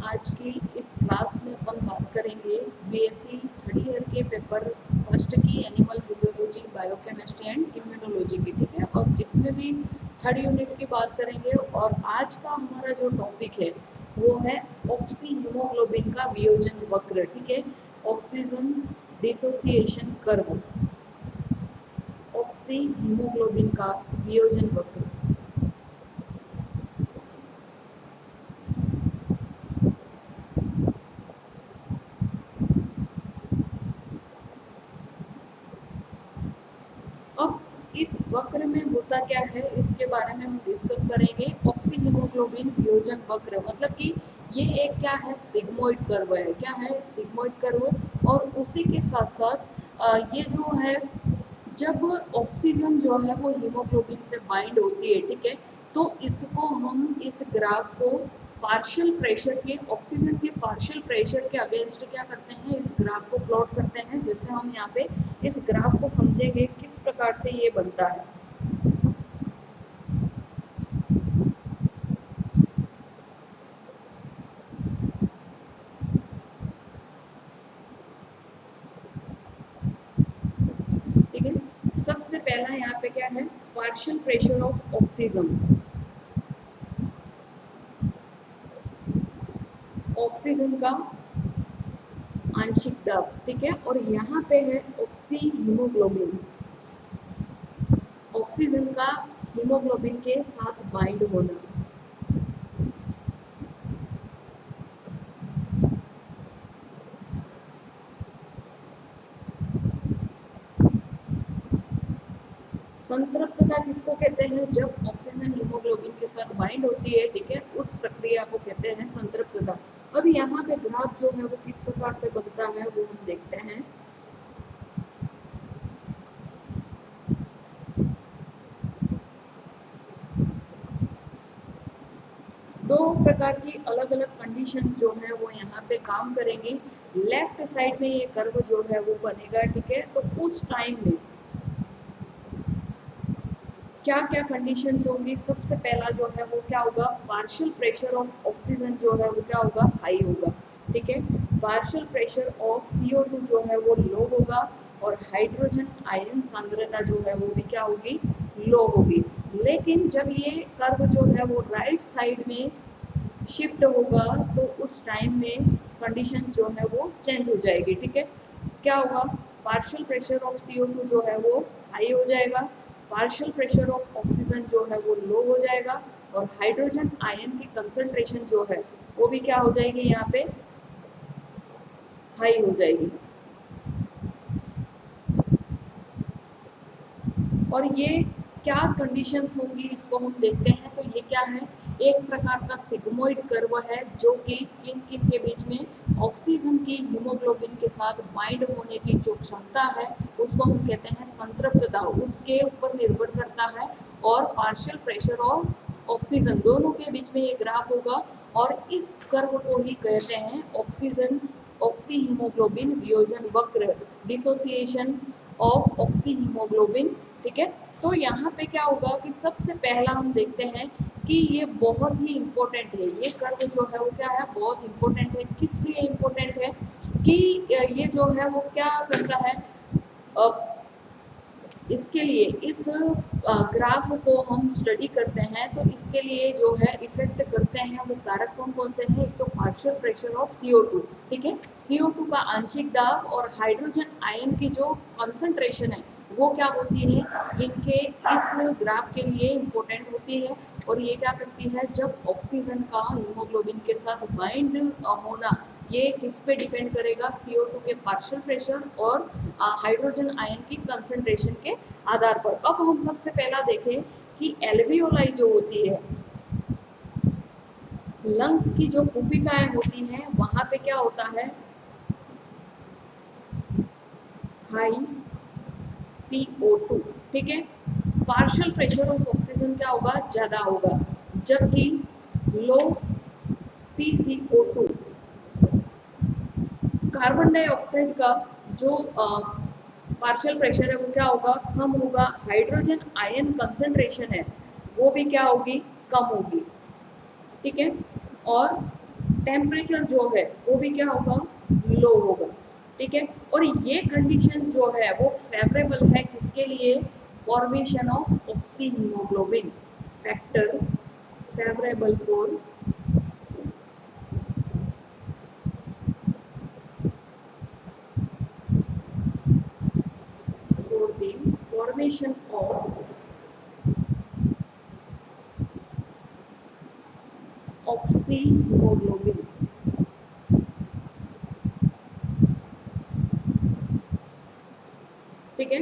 आज की इस क्लास में अपन बात करेंगे बीएससी थर्ड ईयर के पेपर फर्स्ट की animal physiology, biochemistry and immunology की, ठीक है। और इसमें भी थर्ड यूनिट की बात करेंगे। और आज का हमारा जो टॉपिक है वो है ऑक्सी हीमोग्लोबिन का वियोजन वक्र, ठीक है। Oxygen dissociation curve, oxy haemoglobin का वियोजन वक्र। अब इस वक्र में होता क्या है इसके बारे में हम डिस्कस करेंगे। ऑक्सी हीमोग्लोबिन वियोजन वक्र मतलब कि ये एक क्या है, सिग्मोइड कर्व है। क्या है? Sigmoid curve. और उसी के साथ साथ ये जो है, जब ऑक्सीजन जो है वो हीमोग्लोबिन से बाइंड होती है, ठीक है, तो इसको हम इस ग्राफ को पार्शियल प्रेशर के, ऑक्सीजन के पार्शियल प्रेशर के अगेंस्ट क्या करते हैं, इस ग्राफ को प्लॉट करते हैं। जैसे हम यहाँ पे इस ग्राफ को समझेंगे किस प्रकार से ये बनता है। ठीक है, सबसे पहला यहाँ पे क्या है, partial pressure of oxygen, oxygen का आंशिक दाब, ठीक है। और यहाँ पे है ऑक्सी हीमोग्लोबिन, ऑक्सीजन का हीमोग्लोबिन के साथ बाइंड होना। संतृप्तता किसको कहते हैं? जब ऑक्सीजन हीमोग्लोबिन के साथ बाइंड होती है, ठीक है, उस प्रक्रिया को कहते हैं संतृप्तता। अब यहाँ पे ग्राफ जो है वो किस प्रकार से बनता है वो हम देखते हैं। दो प्रकार की अलग अलग कंडीशंस जो है वो यहाँ पे काम करेंगी। लेफ्ट साइड में ये कर्व जो है वो बनेगा, ठीक है। तो उस टाइम में क्या क्या कंडीशंस होंगी? सबसे पहला जो है वो क्या होगा, पार्शियल प्रेशर ऑफ ऑक्सीजन जो है वो क्या होगा, हाई होगा, ठीक है। पार्शियल प्रेशर ऑफ CO2 जो है वो लो होगा। और हाइड्रोजन आयन सांद्रता जो है वो भी क्या होगी, लो होगी। लेकिन जब ये कर्व जो है वो राइट साइड में शिफ्ट होगा तो उस टाइम में कंडीशंस जो है वो चेंज हो जाएगी, ठीक है। क्या होगा, पार्शियल प्रेशर ऑफ CO2 जो है वो हाई हो जाएगा, पार्शियल प्रेशर ऑफ ऑक्सीजन जो है वो लो हो जाएगा। और हाइड्रोजन आयन की कंसंट्रेशन जो है वो भी क्या हो जाएगी, यहाँ पे हाई हो जाएगी। और ये क्या कंडीशंस होंगी इसको हम देखते हैं। तो ये क्या है, एक प्रकार का सिग्मोइड कर्व है जो कि किन किन के बीच में ऑक्सीजन की हीमोग्लोबिन के साथ बाइंड होने की जो क्षमता है उसको हम कहते हैं संतृप्तता, उसके ऊपर निर्भर करता है। और पार्शियल प्रेशर और ऑक्सीजन दोनों के बीच में ये ग्राफ होगा। और इस कर्व को ही कहते हैं ऑक्सीजन, ऑक्सी हीमोग्लोबिन वियोजन वक्र, डिसोसिएशन ऑफ ऑक्सी हीमोग्लोबिन, ठीक है। तो यहाँ पे क्या होगा कि सबसे पहला हम देखते हैं कि ये बहुत ही इम्पोर्टेंट है, ये कर्व जो है वो क्या है, बहुत इम्पोर्टेंट है। किस लिए इम्पोर्टेंट है कि ये जो है वो क्या करता है, इसके लिए इस ग्राफ को हम स्टडी करते हैं तो इसके लिए जो है इफेक्ट करते हैं वो कारक कौन कौन से हैं। एक तो पार्शियल प्रेशर ऑफ CO2, ठीक है, CO2 का आंशिक दाब और हाइड्रोजन आयन की जो कंसंट्रेशन है वो क्या होती है, इनके इस ग्राफ के लिए इम्पोर्टेंट होती है। और ये क्या करती है, जब ऑक्सीजन का हीमोग्लोबिन के साथ बाइंड होना, ये किस पे डिपेंड करेगा, CO2 के पार्शियल प्रेशर और हाइड्रोजन आयन की कंसंट्रेशन के आधार पर। अब हम सबसे पहला देखें कि एल्वियोलाई जो होती है, लंग्स की जो कुपिकाएं होती हैं वहां पे क्या होता है, हाई PO2, ठीक है। पार्शियल प्रेशर ऑफ ऑक्सीजन क्या होगा, ज्यादा होगा, जबकि लो PCO2, कार्बन डाइऑक्साइड का जो पार्शियल प्रेशर है वो क्या होगा, कम होगा। हाइड्रोजन आयन कंसंट्रेशन है वो भी क्या होगी, कम होगी, ठीक है। और टेम्परेचर जो है वो भी क्या होगा, लो होगा, ठीक है। और ये कंडीशंस जो है वो फेवरेबल है किसके लिए, formation of oxy haemoglobin factor, favourable for the formation of oxyhemoglobin, ठीक है।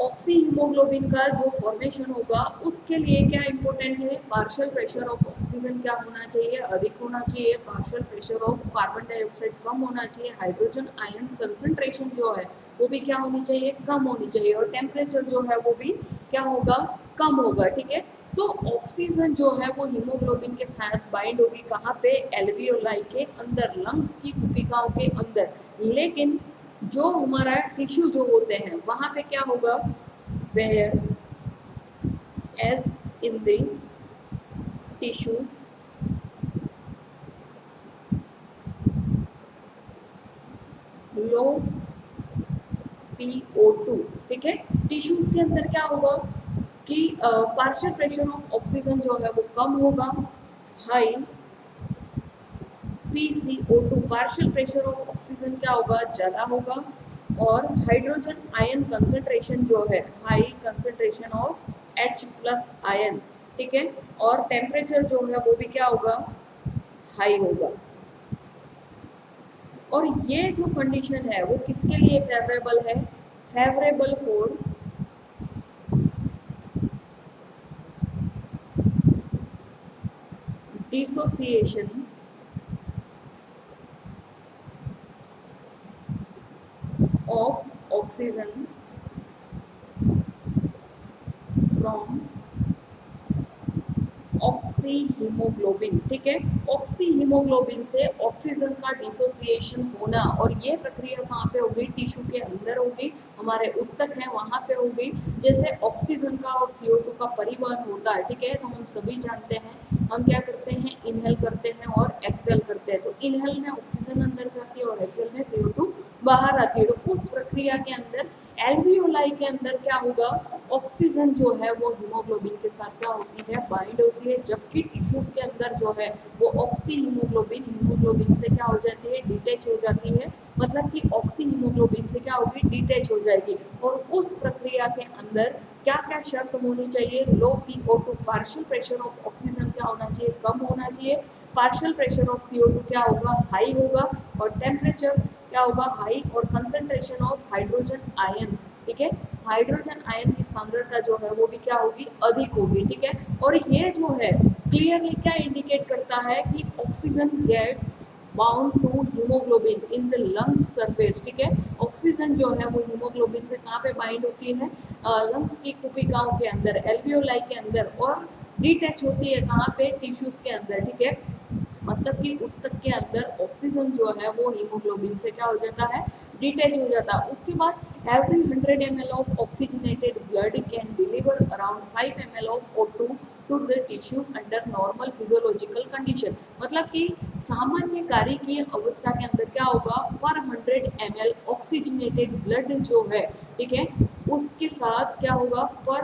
ऑक्सी हीमोग्लोबिन का जो फॉर्मेशन होगा उसके लिए क्या इंपॉर्टेंट है, पार्शियल प्रेशर ऑफ ऑक्सीजन क्या होना चाहिए, अधिक होना चाहिए, partial pressure of carbon dioxide कम होना चाहिए, हाइड्रोजन आयन कंसंट्रेशन जो है वो भी क्या होनी चाहिए, कम होनी चाहिए, और टेम्परेचर जो है वो भी क्या होगा, कम होगा, ठीक है। तो ऑक्सीजन जो है वो हीमोग्लोबिन के साथ बाइंड होगी कहाँ पे, एल्वियोलाई के अंदर, लंग्स की कुपिकाओं के अंदर, लेकिन जो हमारा टिश्यू जो होते हैं वहां पे क्या होगा, whereas in the tissue low PO2, ठीक है। टिश्यूज के अंदर क्या होगा कि पार्शियल प्रेशर ऑफ ऑक्सीजन जो है वो कम होगा, high PCO2 partial pressure of oxygen क्या होगा, ज़्यादा होगा, और हाइड्रोजन आयन कंसंट्रेशन जो है, high concentration of H+ ion, ठीक है। और टेम्परेचर जो है वो भी क्या होगा, हाई होगा। और ये जो कंडीशन है वो किसके लिए फेवरेबल है, favourable for dissociation of oxygen from oxy haemoglobin, ठीक है। ऑक्सी हीमोग्लोबिन से ऑक्सीजन का डिसोसिएशन होना, और ये प्रक्रिया कहाँ पे होगी, टिश्यू के अंदर होगी, हमारे उत्तक है वहां पे होगी। जैसे ऑक्सीजन का और CO2 का परिवहन होता है, ठीक है, तो हम सभी जानते हैं हम क्या करते हैं, इनहेल करते हैं और एक्सेल करते हैं। तो इनहेल में ऑक्सीजन अंदर जाती है और एक्सेल में CO2 बाहर आती है। तो उस प्रक्रिया के अंदर एल्वियोलाई के अंदर क्या होगा, ऑक्सीजन जो है वो हीमोग्लोबिन के साथ क्या होती है, बाइंड होती है, जबकि टिश्यूज के अंदर जो है वो ऑक्सी हीमोग्लोबिन हीमोग्लोबिन से क्या हो जाती है, डिटेच हो जाती है, मतलब कि ऑक्सी हीमोग्लोबिन से क्या होगी, डिटेच हो जाएगी। और उस प्रक्रिया के अंदर क्या क्या शर्त होनी चाहिए, लो PO2 partial pressure of oxygen क्या होना चाहिए, कम होना चाहिए, पार्शियल प्रेशर ऑफ CO2 क्या होगा, हाई होगा, और टेम्परेचर क्या होगा, हाई, और कंसंट्रेशन ऑफ हाइड्रोजन आयन, ठीक है, हाइड्रोजन आयन की सांद्रता जो है वो भी क्या होगी, अधिक होगी, ठीक है। और ये जो है क्लियरली क्या इंडिकेट करता है कि oxygen gets bound to haemoglobin in the lungs surface, ठीक है। ऑक्सीजन जो है वो हीमोग्लोबिन से कहाँ पे बाइंड होती है, लंग्स की कुपिकाओं के अंदर, एल्वियोलाई के अंदर, और डिटैच होती है कहाँ पे, टिश्यूज के अंदर, ठीक है। मतलब कि उत्तक के अंदर ऑक्सीजन जो है वो हीमोग्लोबिन से क्या हो जाता है, डिटैच हो जाता है। उसके बाद every 100 ml of oxygenated blood can deliver around 5 ml of O2 to the tissue under normal physiological condition, मतलब कि सामान्य कार्यकीय अवस्था के अंदर क्या होगा, पर 100 ml ऑक्सीजनेटेड ब्लड जो है, ठीक है, उसके साथ क्या होगा, पर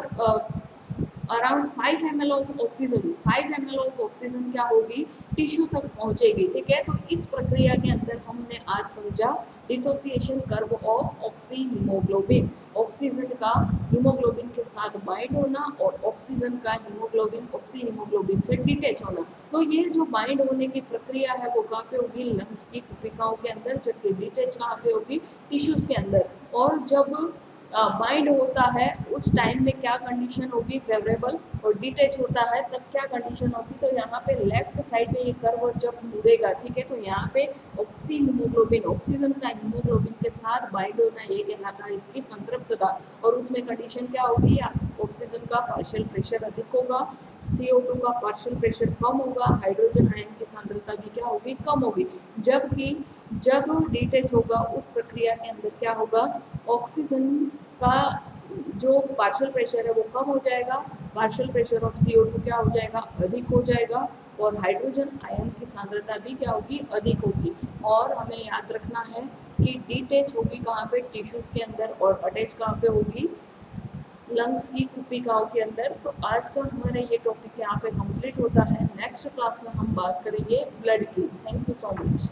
around 5 ml of oxygen, 5 ml of oxygen क्या होगी, टिश्यू तक पहुंचेगी, ठीक है। तो इस प्रक्रिया के अंदर हमने आज समझा dissociation curve of oxy haemoglobin, oxygen का हीमोग्लोबिन के साथ बाइंड होना और ऑक्सीजन का हीमोग्लोबिन ऑक्सी हीमोग्लोबिन से डिटैच होना। तो ये जो बाइंड होने की प्रक्रिया है वो कहाँ पे होगी, लंग्स की कुपिकाओं के अंदर, जबकि डिटैच कहाँ पे होगी, टिश्यूज के अंदर। और जब बाइंड होता है उस टाइम में क्या कंडीशन होगी, फेवरेबल, और डिटैच होता है तब क्या कंडीशन होगी। तो यहाँ पे लेफ्ट साइड में ये कर्व जब मुड़ेगा, ठीक है, तो यहाँ पे ऑक्सी हीमोग्लोबिन ऑक्सीजन का हीमोग्लोबिन के साथ बाइंड होना ये कहलाता है इसकी संतृप्तता। और उसमें कंडीशन क्या होगी, ऑक्सीजन का पार्शियल प्रेशर अधिक होगा, CO2 का पार्शियल प्रेशर कम होगा, हाइड्रोजन आयन की सांद्रता भी क्या होगी, कम होगी। जबकि जब डिटैच होगा उस प्रक्रिया के अंदर क्या होगा, ऑक्सीजन का जो पार्शियल प्रेशर है वो कम हो जाएगा, पार्शियल प्रेशर ऑफ CO2 क्या हो जाएगा, अधिक हो जाएगा, और हाइड्रोजन आयन की सांद्रता भी क्या होगी, अधिक होगी। और हमें याद रखना है कि डिटैच होगी कहाँ पे, टिश्यूज के अंदर, और अटैच कहाँ पे होगी, लंग्स की कुपिकाओं के अंदर। तो आज का हमारा ये टॉपिक यहाँ पे कंप्लीट होता है। नेक्स्ट क्लास में हम बात करेंगे ब्लड की। Thank you so much.